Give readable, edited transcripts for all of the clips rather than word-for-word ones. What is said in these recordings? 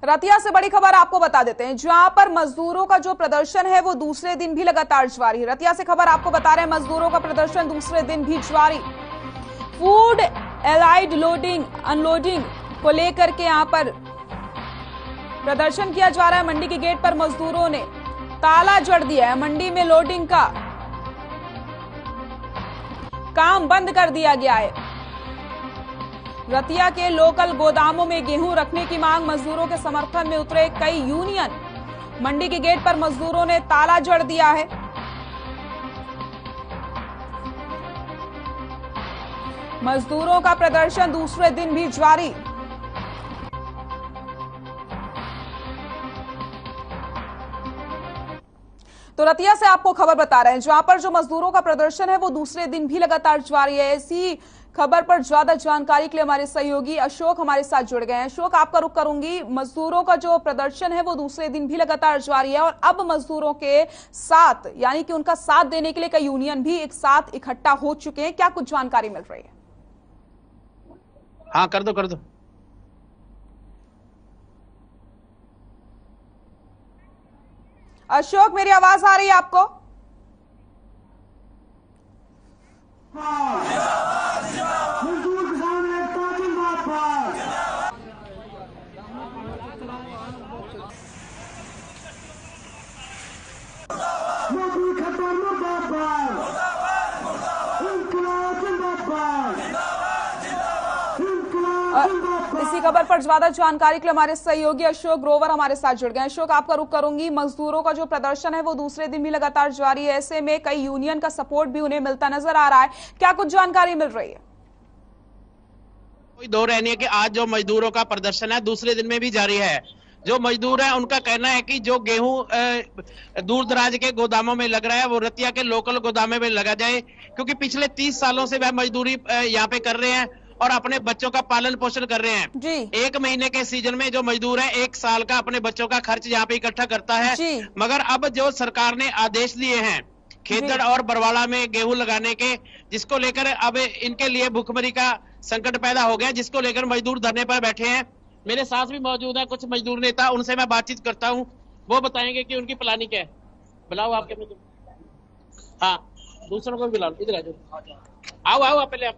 रतिया से बड़ी खबर आपको बता देते हैं, जहां पर मजदूरों का जो प्रदर्शन है वो दूसरे दिन भी लगातार जारी है। रतिया से खबर आपको बता रहे हैं, मजदूरों का प्रदर्शन दूसरे दिन भी जारी। फूड एलाइड लोडिंग अनलोडिंग को लेकर के यहां पर प्रदर्शन किया जा रहा है। मंडी के गेट पर मजदूरों ने ताला जड़ दिया है। मंडी में लोडिंग का काम बंद कर दिया गया है। रतिया के लोकल गोदामों में गेहूं रखने की मांग, मजदूरों के समर्थन में उतरे कई यूनियन। मंडी के गेट पर मजदूरों ने ताला जड़ दिया है। मजदूरों का प्रदर्शन दूसरे दिन भी जारी। तो रतिया से आपको खबर बता रहे हैं, जहां पर जो मजदूरों का प्रदर्शन है वो दूसरे दिन भी लगातार जारी है। ऐसी खबर पर ज्यादा जानकारी के लिए हमारे सहयोगी अशोक हमारे साथ जुड़ गए हैं। अशोक, आपका रुख करूंगी। मजदूरों का जो प्रदर्शन है वो दूसरे दिन भी लगातार जारी है और अब मजदूरों के साथ यानी कि उनका साथ देने के लिए कई यूनियन भी एक साथ इकट्ठा हो चुके हैं। क्या कुछ जानकारी मिल रही है? हाँ, कर दो। अशोक, मेरी आवाज आ रही है आपको? मजदूर किसान एकता जिंदाबाद। मोदी खत्म मुर्दाबाद। इंकलाब जिंदाबाद। इसी खबर पर ज्यादा जानकारी के लिए हमारे सहयोगी अशोक ग्रोवर हमारे साथ जुड़ गए हैं। अशोक, आपका रुख करूंगी। मजदूरों का जो प्रदर्शन है वो दूसरे दिन भी लगातार जारी है। ऐसे में कई यूनियन का सपोर्ट भी उन्हें मिलता नजर आ रहा है। क्या कुछ जानकारी मिल रही है? कोई दो रहनी है कि आज जो मजदूरों का प्रदर्शन है दूसरे दिन में भी जारी है। जो मजदूर है उनका कहना है कि जो गेहूं दूर दराज के गोदामों में लग रहा है वो रतिया के लोकल गोदामों में लगा जाए, क्योंकि पिछले 30 सालों से वह मजदूरी यहाँ पे कर रहे हैं और अपने बच्चों का पालन पोषण कर रहे हैं जी। एक महीने के सीजन में जो मजदूर है 1 साल का अपने बच्चों का खर्च यहाँ पे इकट्ठा करता है। मगर अब जो सरकार ने आदेश दिए हैं खेतड़ और बरवाड़ा में गेहूं लगाने के, जिसको लेकर अब इनके लिए भूखमरी का संकट पैदा हो गया, जिसको लेकर मजदूर धरने पर बैठे हैं। मेरे साथ भी मौजूद है कुछ मजदूर नेता, उनसे मैं बातचीत करता हूँ। वो बताएंगे कि उनकी प्लानिंग क्या है। बुलाओ आपके मजदूर। हाँ, दूसरों को भी बुलाओ। इधर आ जाओ। आओ पहले आप।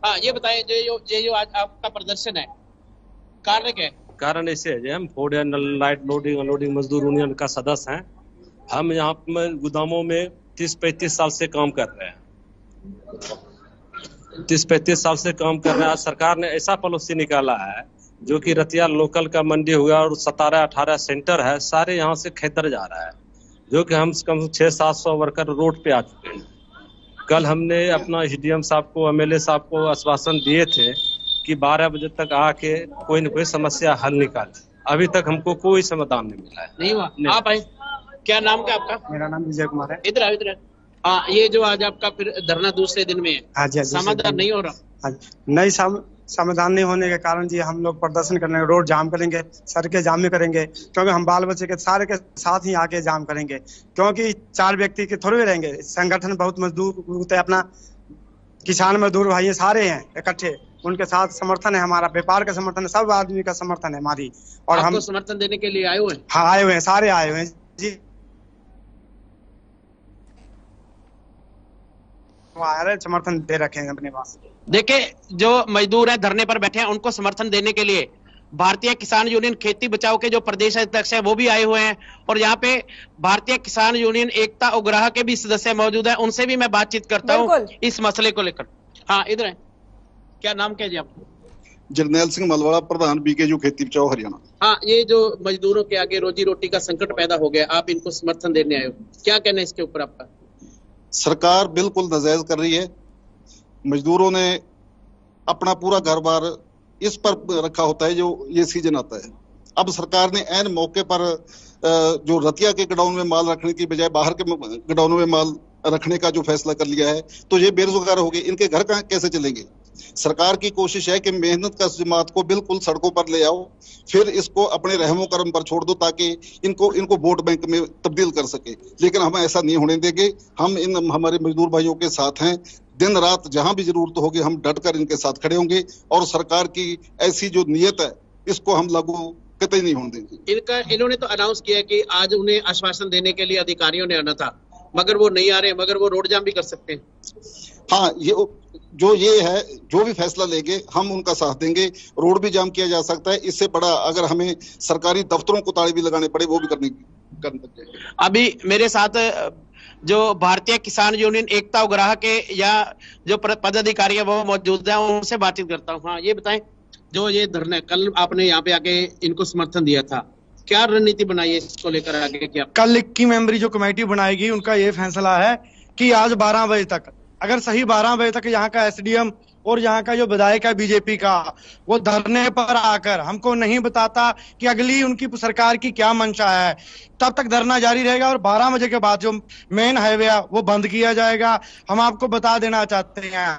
हाँ, ये बताएं जो आज आपका प्रदर्शन है, कारण क्या है? कारण ऐसे है, हम food and light loading unloading मजदूर यूनियन का सदस्य हैं। हम यहाँ में गोदामों में 30-35 साल से काम कर रहे हैं। 30-35 साल से काम कर रहे हैं। आज सरकार ने ऐसा पॉलिसी निकाला है जो कि रतिया लोकल का मंडी हुआ और 17-18 सेंटर है, सारे यहाँ से खेतर जा रहा है, जो कि हम कम से 600-700 वर्कर रोड पे आ चुके हैं। कल हमने अपना एसडीएम साहब को, एमएलए साहब को आश्वासन दिए थे कि 12 बजे तक आके कोई न कोई समस्या हल निकाले। अभी तक हमको कोई समाधान नहीं मिला है। नहीं हुआ। आप आए, क्या नाम क्या आपका? मेरा नाम विजय कुमार है। इधर। हाँ, ये जो आज आपका फिर धरना दूसरे दिन में है, समाधान नहीं हो रहा? नहीं, समाधान नहीं होने के कारण जी हम लोग प्रदर्शन करने, रोड जाम करेंगे, सड़कें जाम में करेंगे, क्योंकि हम बाल बच्चे के सारे के साथ ही आके जाम करेंगे, क्योंकि 4 व्यक्ति के थोड़े रहेंगे। संगठन बहुत मजदूर होते हैं, अपना किसान मजदूर भाई सारे हैं इकट्ठे, उनके साथ समर्थन है हमारा, व्यापार का समर्थन है, सब आदमी का समर्थन है हमारी। और हम समर्थन देने के लिए आए हुए हैं। हाँ, आए हुए हैं, सारे आए हुए हैं जी। समर्थन दे रखे हैं अपने पास। देखिए, जो मजदूर है धरने पर बैठे हैं उनको समर्थन देने के लिए भारतीय किसान यूनियन खेती बचाओ के जो प्रदेश अध्यक्ष है वो भी आए हुए हैं और यहाँ पे भारतीय किसान यूनियन एकता उग्राह के भी सदस्य मौजूद हैं। उनसे भी मैं बातचीत करता हूँ इस मसले को लेकर। हाँ, इधर है। क्या नाम क्या जी आपको? जरनैल सिंह मलवाड़ा, प्रधान बीकेयू खेती बचाओ हरियाणा। हाँ, ये जो मजदूरों के आगे रोजी रोटी का संकट पैदा हो गया, आप इनको समर्थन देने आए हो, क्या कहना है इसके ऊपर आपका? सरकार बिल्कुल नाजायज कर रही है। मजदूरों ने अपना पूरा घर बार इस पर रखा होता है जो ये सीजन आता है। अब सरकार ने ऐन मौके पर जो रतिया के गोडाउन में माल रखने की बजाय बाहर के गोडाउनों में माल रखने का जो फैसला कर लिया है, तो ये बेरोजगार हो गए, इनके घर कैसे चलेंगे? सरकार की कोशिश है कि मेहनत का जमात को बिल्कुल सड़कों पर ले आओ, फिर इसको अपने रहमो करम पर छोड़ दो ताकि इनको वोट बैंक में तब्दील कर सके। लेकिन हम ऐसा नहीं होने देंगे। हम हमारे मजदूर भाइयों के साथ हैं। दिन रात जहां भी जरूरत होगी हम डट कर इनके साथ खड़े होंगे और सरकार की ऐसी जो नीयत है इसको हम लागू कतई नहीं होने देंगे। इन्होंने तो अनाउंस किया कि आज उन्हें आश्वासन देने के लिए अधिकारियों ने आना था, मगर वो नहीं आ रहे, मगर वो रोड जाम भी कर सकते हैं। हाँ, ये है, जो भी फैसला लेंगे हम उनका साथ देंगे। रोड भी जाम किया जा सकता है, इससे बड़ा अगर हमें सरकारी दफ्तरों को ताले भी लगाने पड़े वो भी करने अभी मेरे साथ जो भारतीय किसान यूनियन एकता उग्राह के या जो पदाधिकारी है वो मौजूद है, उनसे बातचीत करता हूँ। हाँ, ये बताएं, जो ये धरना कल आपने यहाँ पे आके इनको समर्थन दिया था, क्या रणनीति बनाई है इसको लेकर आगे? क्या कल 21 मेंबरी जो कमेटी बनाएगी उनका ये फैसला है कि आज 12 बजे तक, अगर सही 12 बजे तक यहाँ का एसडीएम और यहाँ का जो विधायक है बीजेपी का, वो धरने पर आकर हमको नहीं बताता कि अगली उनकी सरकार की क्या मंशा है, तब तक धरना जारी रहेगा। और 12 बजे के बाद जो मेन हाईवे है वो बंद किया जाएगा। हम आपको बता देना चाहते हैं,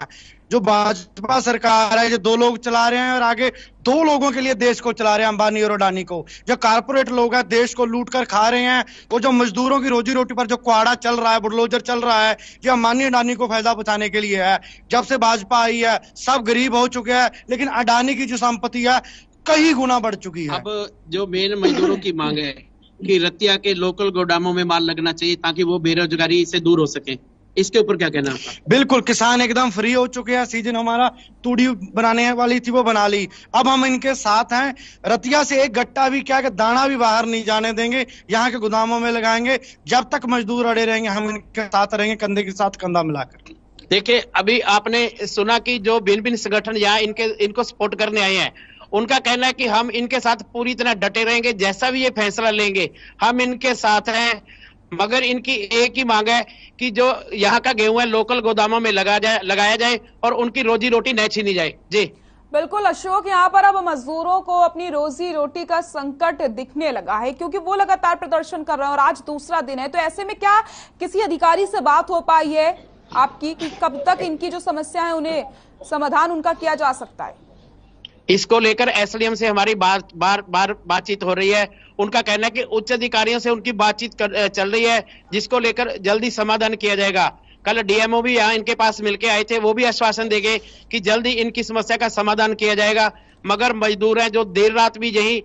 जो भाजपा सरकार है, जो 2 लोग चला रहे हैं और आगे 2 लोगों के लिए देश को चला रहे हैं, अंबानी और अडानी को। जो कारपोरेट लोग हैं देश को लूट कर खा रहे हैं, वो जो मजदूरों की रोजी रोटी पर जो कुआड़ा चल रहा है, बुलडोजर चल रहा है, ये अंबानी अडानी को फायदा पहुंचाने के लिए है। जब से भाजपा आई है सब गरीब हो चुके हैं, लेकिन अडानी की जो संपत्ति है कई गुना बढ़ चुकी है। अब जो मेन मजदूरों की मांग है कि रतिया के लोकल गोदामों में माल लगना चाहिए ताकि वो बेरोजगारी से दूर हो सके, इसके ऊपर क्या कहना है? बिल्कुल, किसान एकदम फ्री हो चुके हैं। सीजन हमारा तूड़ी बनाने वाली थी वो बना ली, अब हम इनके साथ हैं। रतिया से एक गट्टा भी क्या, दाना भी बाहर नहीं जाने देंगे, यहाँ के गोदामों में लगाएंगे। जब तक मजदूर अड़े रहेंगे हम इनके साथ रहेंगे, कंधे के साथ कंधा मिलाकर। देखिए, अभी आपने सुना कि जो भिन्न भिन्न संगठन यहाँ इनको सपोर्ट करने आए हैं, उनका कहना है कि हम इनके साथ पूरी तरह डटे रहेंगे, जैसा भी ये फैसला लेंगे हम इनके साथ हैं। मगर इनकी एक ही मांग है कि जो यहाँ का गेहूं है लोकल गोदामों में लगाया जाए और उनकी रोजी रोटी न छीनी जाए। जी बिल्कुल अशोक, यहाँ पर अब मजदूरों को अपनी रोजी रोटी का संकट दिखने लगा है, क्योंकि वो लगातार प्रदर्शन कर रहे हैं और आज दूसरा दिन है। तो ऐसे में क्या किसी अधिकारी से बात हो पाई है आपकी कि कब तक इनकी जो समस्या है उन्हें समाधान उनका किया जा सकता है? इसको लेकर एसडीएम से हमारी बातचीत हो रही है। उनका कहना है कि उच्च अधिकारियों से उनकी बातचीत चल रही है, जिसको लेकर जल्दी समाधान किया जाएगा। कल डीएमओ भी यहाँ इनके पास मिलके आए थे, वो भी आश्वासन देंगे कि जल्दी इनकी समस्या का समाधान किया जाएगा। मगर मजदूर हैं जो देर रात भी यही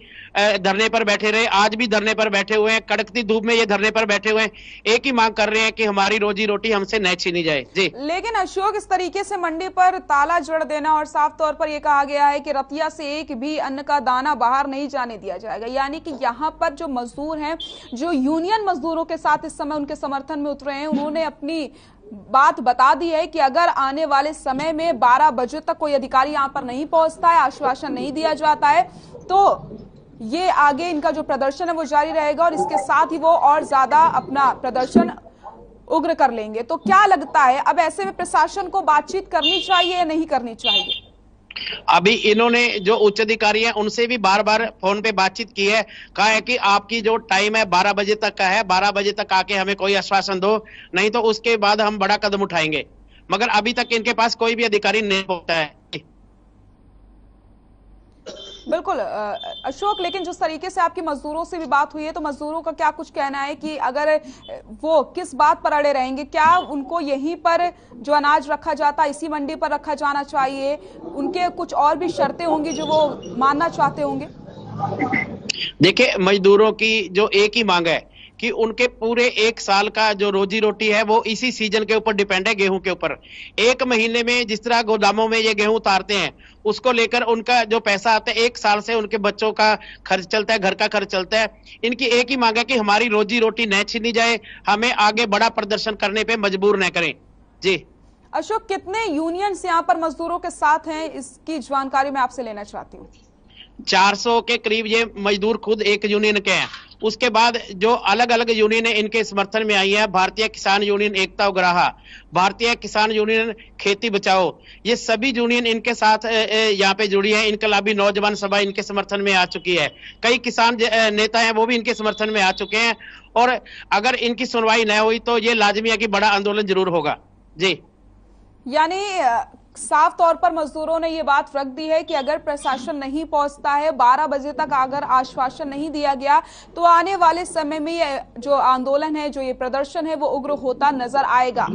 धरने पर बैठे रहे, आज भी धरने पर बैठे हुए हैं, कड़कती धूप में ये धरने पर बैठे हुए हैं, एक ही मांग कर रहे हैं कि हमारी रोजी रोटी हमसे न छीनी जाए। जी लेकिन अशोक, इस तरीके से मंडी पर ताला जड़ देना और साफ तौर पर यह कहा गया है कि रतिया से एक भी अन्न का दाना बाहर नहीं जाने दिया जाएगा, यानी कि यहाँ पर जो मजदूर हैं, जो यूनियन मजदूरों के साथ इस समय उनके समर्थन में उतरे हैं, उन्होंने अपनी बात बता दी है कि अगर आने वाले समय में 12 बजे तक कोई अधिकारी यहाँ पर नहीं पहुंचता है, आश्वासन नहीं दिया जाता है, तो ये आगे इनका जो प्रदर्शन है वो जारी रहेगा और इसके साथ ही वो और ज्यादा अपना प्रदर्शन उग्र कर लेंगे। तो क्या लगता है, अब ऐसे में प्रशासन को बातचीत करनी चाहिए या नहीं करनी चाहिए? अभी इन्होंने जो उच्च अधिकारी हैं उनसे भी बार बार फोन पे बातचीत की है, कहा है कि आपकी जो टाइम है 12 बजे तक का है, 12 बजे तक आके हमें कोई आश्वासन दो, नहीं तो उसके बाद हम बड़ा कदम उठाएंगे। मगर अभी तक इनके पास कोई भी अधिकारी नहीं पहुंचा है। बिल्कुल अशोक, लेकिन जिस तरीके से आपकी मजदूरों से भी बात हुई है, तो मजदूरों का क्या कुछ कहना है कि अगर वो किस बात पर अड़े रहेंगे? क्या उनको यहीं पर जो अनाज रखा जाता है इसी मंडी पर रखा जाना चाहिए? उनके कुछ और भी शर्तें होंगी जो वो मानना चाहते होंगे? देखिए, मजदूरों की जो एक ही मांग है कि उनके पूरे 1 साल का जो रोजी रोटी है वो इसी सीजन के ऊपर डिपेंड है, गेहूं के ऊपर। 1 महीने में जिस तरह गोदामों में ये गेहूं उतारते हैं, उसको लेकर उनका जो पैसा आता है 1 साल से उनके बच्चों का खर्च चलता है, घर का खर्च चलता है। इनकी एक ही मांग है कि हमारी रोजी रोटी न छीनी जाए, हमें आगे बड़ा प्रदर्शन करने पे मजबूर न करें। जी अशोक, कितने यूनियंस यहाँ पर मजदूरों के साथ हैं, इसकी जानकारी मैं आपसे लेना चाहती हूँ। 400 के करीब ये मजदूर खुद एक यूनियन के हैं। उसके बाद जो अलग अलग यूनियन इनके समर्थन में आई है, भारतीय किसान यूनियन एकता उग्राह, भारतीय किसान यूनियन खेती बचाओ, ये सभी यूनियन इनके साथ यहाँ पे जुड़ी है। इनकलाबी नौजवान सभा इनके समर्थन में आ चुकी है। कई किसान नेता हैं वो भी इनके समर्थन में आ चुके हैं। और अगर इनकी सुनवाई न हुई तो ये लाजमी है कि बड़ा आंदोलन जरूर होगा। जी यानी साफ तौर पर मजदूरों ने ये बात रख दी है कि अगर प्रशासन नहीं पहुंचता है, 12 बजे तक अगर आश्वासन नहीं दिया गया, तो आने वाले समय में ये जो आंदोलन है, जो ये प्रदर्शन है, वो उग्र होता नजर आएगा।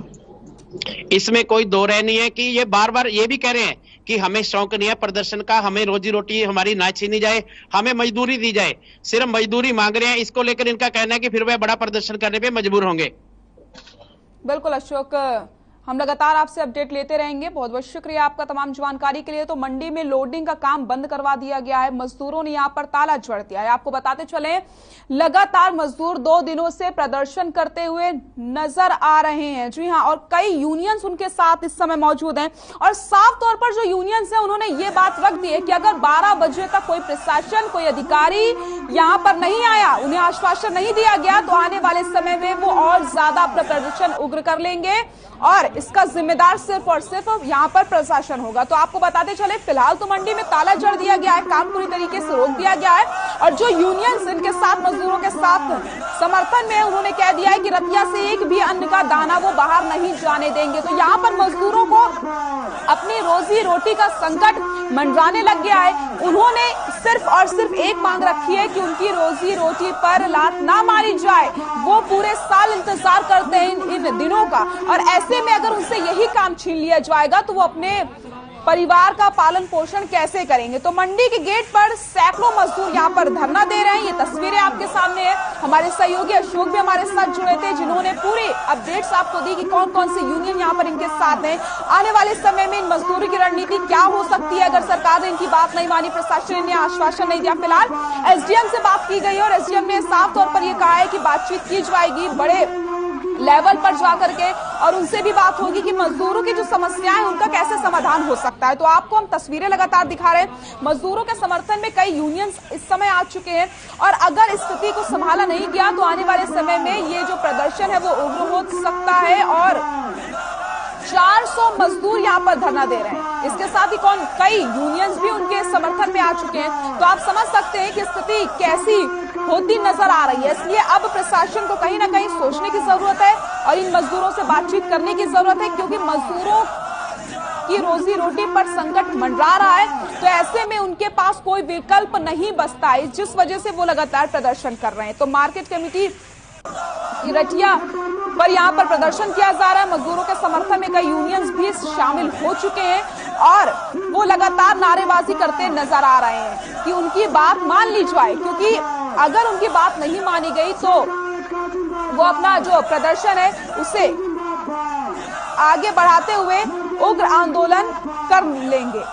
इसमें कोई दो राय नहीं है कि ये बार बार ये भी कह रहे हैं कि हमें शौक नहीं है प्रदर्शन का, हमें रोजी रोटी हमारी ना छीनी जाए, हमें मजदूरी दी जाए, सिर्फ मजदूरी मांग रहे हैं। इसको लेकर इनका कहना है कि फिर वह बड़ा प्रदर्शन करने पे मजबूर होंगे। बिल्कुल अशोक, हम लगातार आपसे अपडेट लेते रहेंगे। बहुत बहुत शुक्रिया आपका तमाम जानकारी के लिए। तो मंडी में लोडिंग का काम बंद करवा दिया गया है, मजदूरों ने यहां पर ताला जड़ दिया है। आपको बताते चले, लगातार मजदूर 2 दिनों से प्रदर्शन करते हुए नजर आ रहे हैं। जी हां, और कई यूनियंस उनके साथ इस समय मौजूद हैं और साफ तौर पर जो यूनियंस है उन्होंने ये बात रख दी है कि अगर 12 बजे तक कोई प्रशासन, कोई अधिकारी यहां पर नहीं आया, उन्हें आश्वासन नहीं दिया गया, तो आने वाले समय में वो और ज्यादा अपना प्रदर्शन उग्र कर लेंगे और इसका जिम्मेदार सिर्फ और सिर्फ यहां पर प्रशासन होगा। तो आपको बताते चले, फिलहाल तो मंडी में ताला जड़ दिया गया है, काम पूरी तरीके से रोक दिया गया है और जो यूनियंस इनके साथ, मजदूरों के साथ समर्थन में, उन्होंने कह दिया है कि रतिया से एक भी अन्न का दाना वो बाहर नहीं जाने देंगे। तो यहाँ पर मजदूरों को अपनी रोजी रोटी का संकट मंडराने लग गया है। उन्होंने सिर्फ और सिर्फ एक मांग रखी है कि उनकी रोजी रोटी पर लात ना मारी जाए। वो पूरे साल इंतजार करते हैं इन दिनों का और ऐसे में अगर उनसे यही काम छीन लिया जाएगा तो वो अपने परिवार का पालन पोषण कैसे करेंगे। तो मंडी के गेट पर सैकड़ों मजदूर यहां पर धरना दे रहे हैं। ये तस्वीरें आपके सामने है। हमारे सहयोगी अशोक भी हमारे साथ जुड़े थे, जिन्होंने पूरी अपडेट्स आपको दी कि कौन कौन से यूनियन यहां पर इनके साथ हैं। आने वाले समय में इन मजदूरों की रणनीति क्या हो सकती है अगर सरकार ने इनकी बात नहीं मानी, प्रशासन ने आश्वासन नहीं दिया। फिलहाल एसडीएम से बात की गई और एसडीएम ने साफ तौर पर यह कहा है कि बातचीत की जाएगी बड़े लेवल पर जाकर के और उनसे भी बात होगी कि मजदूरों की जो समस्याएं उनका कैसे समाधान हो सकता है। तो आपको हम तस्वीरें लगातार दिखा रहे हैं। मजदूरों के समर्थन में कई यूनियंस इस समय आ चुके हैं और अगर स्थिति को संभाला नहीं गया तो आने वाले समय में ये जो प्रदर्शन है वो उग्र हो सकता है और 400 मजदूर यहाँ पर धरना दे रहे हैं। इसके साथ ही कई यूनियंस भी उनके समर्थन में आ चुके हैं। तो आप समझ सकते हैं कि स्थिति कैसी होती नजर आ रही है। इसलिए अब प्रशासन को कहीं ना कहीं सोचने की जरूरत है और इन मजदूरों से बातचीत करने की जरूरत है, क्योंकि मजदूरों की रोजी रोटी पर संकट मंडरा रहा है। तो ऐसे में उनके पास कोई विकल्प नहीं बचता है, जिस वजह से वो लगातार प्रदर्शन कर रहे हैं। तो मार्केट कमेटी रतिया पर यहाँ पर प्रदर्शन किया जा रहा है। मजदूरों के समर्थन में कई यूनियंस भी शामिल हो चुके हैं और वो लगातार नारेबाजी करते नजर आ रहे हैं कि उनकी बात मान ली जाए, क्योंकि अगर उनकी बात नहीं मानी गई तो वो अपना जो प्रदर्शन है उसे आगे बढ़ाते हुए उग्र आंदोलन कर लेंगे।